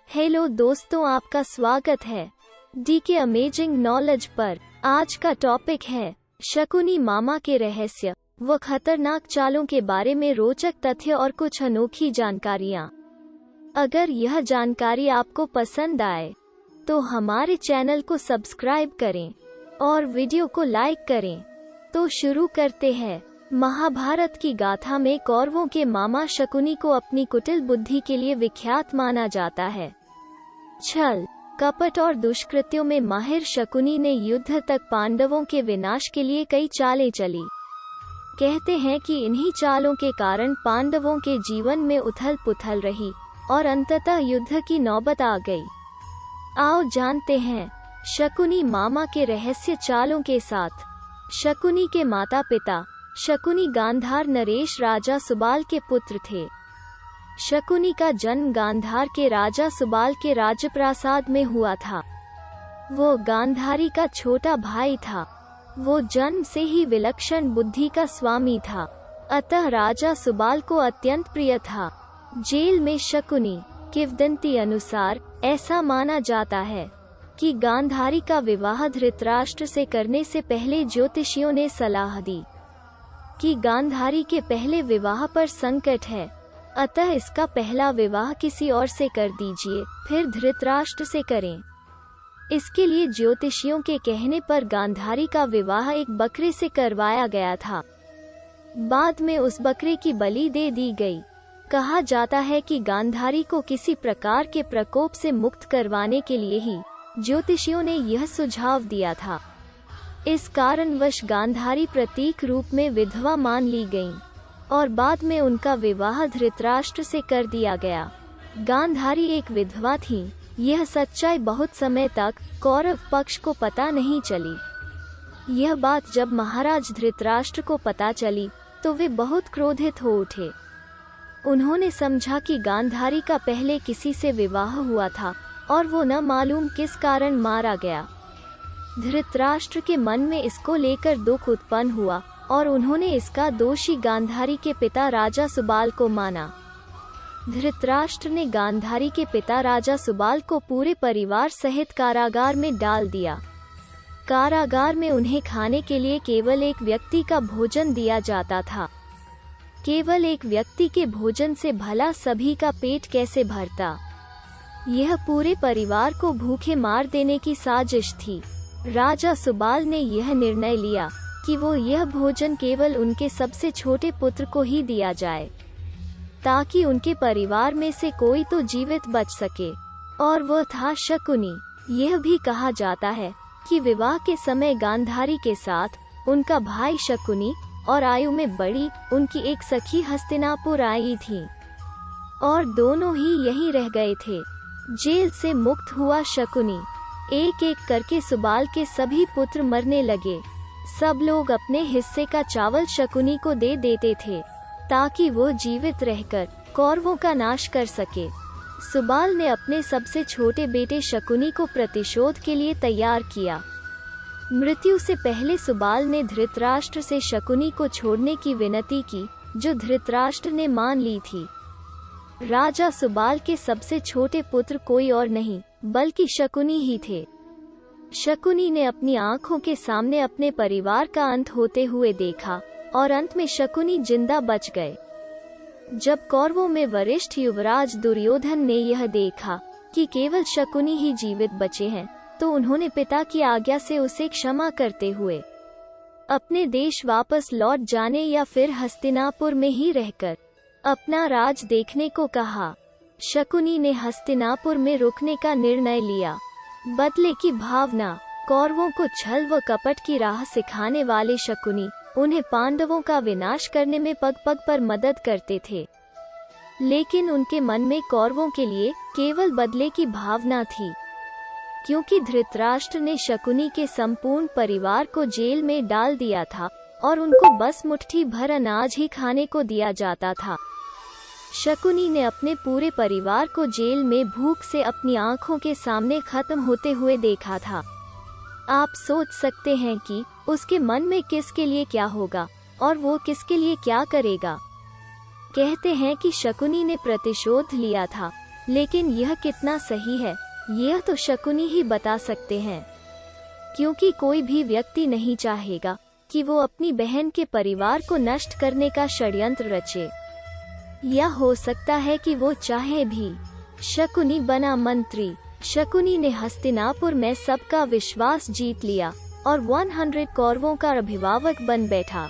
Hello दोस्तों, आपका स्वागत है डी के अमेजिंग नॉलेज पर। आज का टॉपिक है शकुनी मामा के रहस्य व खतरनाक चालों के बारे में रोचक तथ्य और कुछ अनोखी जानकारियाँ। अगर यह जानकारी आपको पसंद आए तो हमारे चैनल को सब्सक्राइब करें और वीडियो को लाइक करें। तो शुरू करते हैं। महाभारत की गाथा में कौरवों के मामा शकुनी को अपनी कुटिल बुद्धि के लिए विख्यात माना जाता है। छल, कपट और दुष्कृत्यों में माहिर शकुनी ने युद्ध तक पांडवों के विनाश के लिए कई चालें चली। कहते हैं कि इन्हीं चालों के कारण पांडवों के जीवन में उथल पुथल रही और अंततः युद्ध की नौबत आ गई। आओ जानते हैं शकुनी मामा के रहस्य चालों के साथ। शकुनी के माता पिता शकुनी गांधार नरेश राजा सुबाल के पुत्र थे। शकुनी का जन्म गांधार के राजा सुबाल के राजप्रासाद में हुआ था। वो गांधारी का छोटा भाई था। वो जन्म से ही विलक्षण बुद्धि का स्वामी था, अतः राजा सुबाल को अत्यंत प्रिय था। जेल में शकुनी किंवदंती अनुसार ऐसा माना जाता है कि गांधारी का विवाह धृतराष्ट्र से करने से पहले ज्योतिषियों ने सलाह दी कि गांधारी के पहले विवाह पर संकट है, अतः इसका पहला विवाह किसी और से कर दीजिए, फिर धृतराष्ट्र से करें। इसके लिए ज्योतिषियों के कहने पर गांधारी का विवाह एक बकरे से करवाया गया था। बाद में उस बकरे की बलि दे दी गई। कहा जाता है कि गांधारी को किसी प्रकार के प्रकोप से मुक्त करवाने के लिए ही ज्योतिषियों ने यह सुझाव दिया था। इस कारणवश गांधारी प्रतीक रूप में विधवा मान ली गईं और बाद में उनका विवाह धृतराष्ट्र से कर दिया गया। गांधारी एक विधवा थीं। यह सच्चाई बहुत समय तक कौरव पक्ष को पता नहीं चली। यह बात जब महाराज धृतराष्ट्र को पता चली तो वे बहुत क्रोधित हो उठे। उन्होंने समझा कि गांधारी का पहले किसी से विवाह हुआ था और वो न मालूम किस कारण मारा गया। धृतराष्ट्र के मन में इसको लेकर दुख उत्पन्न हुआ और उन्होंने इसका दोषी गांधारी के पिता राजा सुबाल को माना। धृतराष्ट्र ने गांधारी के पिता राजा सुबाल को पूरे परिवार सहित कारागार में डाल दिया। कारागार में उन्हें खाने के लिए केवल एक व्यक्ति का भोजन दिया जाता था। केवल एक व्यक्ति के भोजन से भला सभी का पेट कैसे भरता। यह पूरे परिवार को भूखे मार देने की साजिश थी। राजा सुबाल ने यह निर्णय लिया कि वो यह भोजन केवल उनके सबसे छोटे पुत्र को ही दिया जाए, ताकि उनके परिवार में से कोई तो जीवित बच सके, और वह था शकुनी। यह भी कहा जाता है कि विवाह के समय गांधारी के साथ उनका भाई शकुनी और आयु में बड़ी उनकी एक सखी हस्तिनापुर आई थी और दोनों ही यहीं रह गए थे। जेल से मुक्त हुआ शकुनी एक एक करके सुबाल के सभी पुत्र मरने लगे। सब लोग अपने हिस्से का चावल शकुनी को दे देते थे ताकि वो जीवित रहकर कौरवों का नाश कर सके। सुबाल ने अपने सबसे छोटे बेटे शकुनी को प्रतिशोध के लिए तैयार किया। मृत्यु से पहले सुबाल ने धृतराष्ट्र से शकुनी को छोड़ने की विनती की, जो धृतराष्ट्र ने मान ली थी। राजा सुबाल के सबसे छोटे पुत्र कोई और नहीं बल्कि शकुनी ही थे। शकुनी ने अपनी आंखों के सामने अपने परिवार का अंत होते हुए देखा और अंत में शकुनी जिंदा बच गए। जब कौरवों में वरिष्ठ युवराज दुर्योधन ने यह देखा कि केवल शकुनी ही जीवित बचे हैं, तो उन्होंने पिता की आज्ञा से उसे क्षमा करते हुए अपने देश वापस लौट जाने या फिर हस्तिनापुर में ही रहकर अपना राज देखने को कहा। शकुनी ने हस्तिनापुर में रुकने का निर्णय लिया। बदले की भावना। कौरवों को छल व कपट की राह सिखाने वाले शकुनी उन्हें पांडवों का विनाश करने में पग पग पर मदद करते थे, लेकिन उनके मन में कौरवों के लिए केवल बदले की भावना थी। क्योंकि धृतराष्ट्र ने शकुनी के संपूर्ण परिवार को जेल में डाल दिया था और उनको बस मुट्ठी भर अनाज ही खाने को दिया जाता था। शकुनी ने अपने पूरे परिवार को जेल में भूख से अपनी आंखों के सामने खत्म होते हुए देखा था। आप सोच सकते हैं कि उसके मन में किसके लिए क्या होगा और वो किसके लिए क्या करेगा। कहते हैं कि शकुनी ने प्रतिशोध लिया था लेकिन यह कितना सही है, यह तो शकुनी ही बता सकते हैं, क्योंकि कोई भी व्यक्ति नहीं चाहेगा कि वो अपनी बहन के परिवार को नष्ट करने का षड्यंत्र रचे, या हो सकता है कि वो चाहे भी। शकुनी बना मंत्री। शकुनी ने हस्तिनापुर में सबका विश्वास जीत लिया और 100 कौरवों का अभिभावक बन बैठा।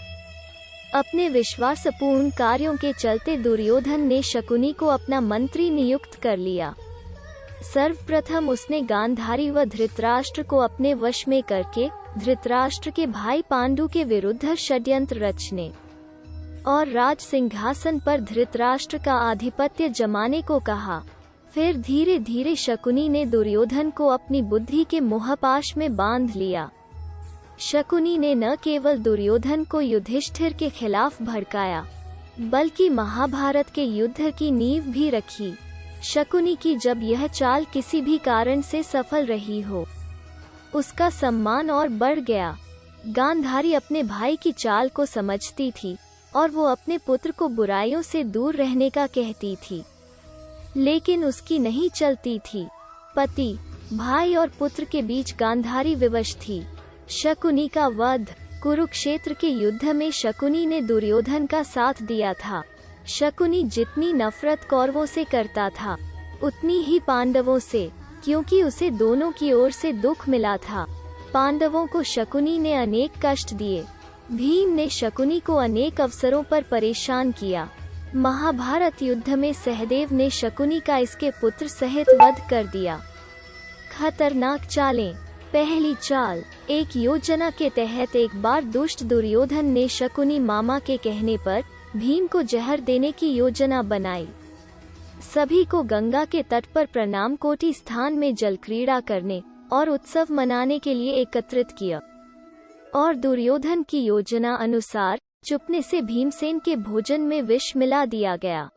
अपने विश्वासपूर्ण कार्यों के चलते दुर्योधन ने शकुनी को अपना मंत्री नियुक्त कर लिया। सर्वप्रथम उसने गांधारी व धृतराष्ट्र को अपने वश में करके धृतराष्ट्र के भाई पांडु के विरुद्ध षड्यंत्र रचने और राज सिंहासन पर धृतराष्ट्र का आधिपत्य जमाने को कहा। फिर धीरे धीरे शकुनी ने दुर्योधन को अपनी बुद्धि के मोहपाश में बांध लिया। शकुनी ने न केवल दुर्योधन को युधिष्ठिर के खिलाफ भड़काया, बल्कि महाभारत के युद्ध की नींव भी रखी। शकुनी की जब यह चाल किसी भी कारण से सफल रही हो, उसका सम्मान और बढ़ गया। गांधारी अपने भाई की चाल को समझती थी और वो अपने पुत्र को बुराइयों से दूर रहने का कहती थी, लेकिन उसकी नहीं चलती थी। पति, भाई और पुत्र के बीच गांधारी विवश थी। शकुनी का वध। कुरुक्षेत्र के युद्ध में शकुनी ने दुर्योधन का साथ दिया था। शकुनी जितनी नफरत कौरवों से करता था, उतनी ही पांडवों से, क्योंकि उसे दोनों की ओर से दुख मिला था। पांडवों को शकुनी ने अनेक कष्ट दिए। भीम ने शकुनी को अनेक अवसरों पर परेशान किया। महाभारत युद्ध में सहदेव ने शकुनी का इसके पुत्र सहित वध कर दिया। खतरनाक चालें। पहली चाल। एक योजना के तहत एक बार दुष्ट दुर्योधन ने शकुनी मामा के कहने पर भीम को जहर देने की योजना बनाई। सभी को गंगा के तट पर प्रणाम कोटि स्थान में जल क्रीड़ा करने और उत्सव मनाने के लिए एकत्रित किया, और दुर्योधन की योजना अनुसार चुपने से भीमसेन के भोजन में विष मिला दिया गया।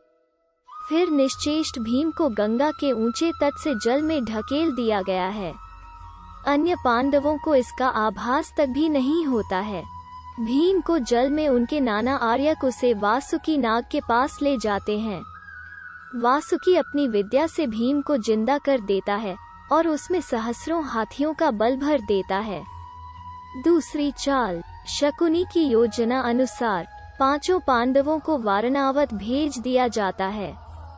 फिर निश्चेष्ट भीम को गंगा के ऊंचे तट से जल में ढकेल दिया गया है। अन्य पांडवों को इसका आभास तक भी नहीं होता है। भीम को जल में उनके नाना आर्यक उसे वासुकी नाग के पास ले जाते हैं। वासुकी अपनी विद्या से भीम को जिंदा कर देता है और उसमें सहस्रों हाथियों का बल भर देता है। दूसरी चाल। शकुनी की योजना अनुसार पांचों पांडवों को वारणावत भेज दिया जाता है,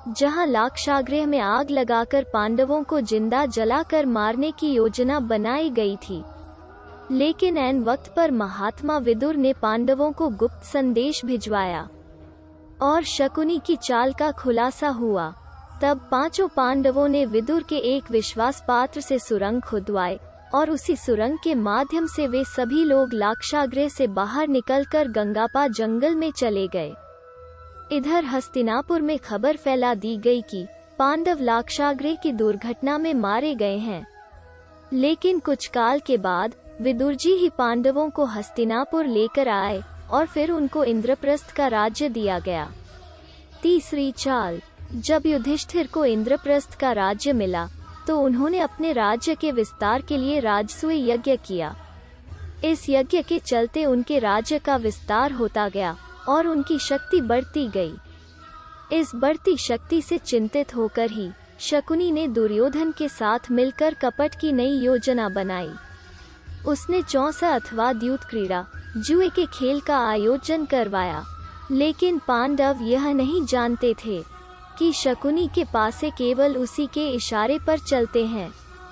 जहां लाक्षागृह में आग लगाकर पांडवों को जिंदा जलाकर मारने की योजना बनाई गई थी। लेकिन ऐन वक्त पर महात्मा विदुर ने पांडवों को गुप्त संदेश भिजवाया और शकुनी की चाल का खुलासा हुआ। तब पांचों पांडवों ने विदुर के एक विश्वास पात्र से सुरंग खुदवाई और उसी सुरंग के माध्यम से वे सभी लोग लाक्षागृह से बाहर निकलकर गंगापा जंगल में चले गए। इधर हस्तिनापुर में खबर फैला दी गई कि पांडव लाक्षागृह की दुर्घटना में मारे गए हैं। लेकिन कुछ काल के बाद विदुर जी ही पांडवों को हस्तिनापुर लेकर आए और फिर उनको इंद्रप्रस्थ का राज्य दिया गया। तीसरी चाल। जब युधिष्ठिर को इंद्रप्रस्थ का राज्य मिला तो उन्होंने अपने राज्य के विस्तार के लिए राजसूय यज्ञ किया। इस यज्ञ के चलते उनके राज्य का विस्तार होता गया और उनकी शक्ति बढ़ती गई। इस बढ़ती शक्ति से चिंतित होकर ही शकुनी ने दुर्योधन के साथ मिलकर कपट की नई योजना बनाई। उसने चौसा अथवा द्यूत क्रीड़ा, जुए के खेल का आयोजन करवाया। लेकिन पांडव यह नहीं जानते थे कि शकुनी के पासे केवल उसी के इशारे पर चलते हैं।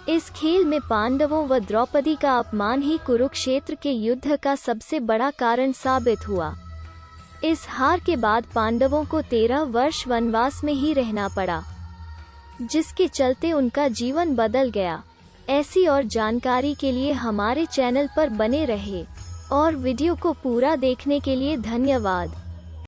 इस खेल में पांडवों व द्रौपदी का अपमान ही कुरुक्षेत्र के युद्ध का सबसे बड़ा कारण साबित हुआ। इस हार के बाद पांडवों को 13 वर्ष वनवास में ही रहना पड़ा, जिसके चलते उनका जीवन बदल गया। ऐसी और जानकारी के लिए हमारे चैनल पर बने रहे और वीडियो को पूरा देखने के लिए धन्यवाद।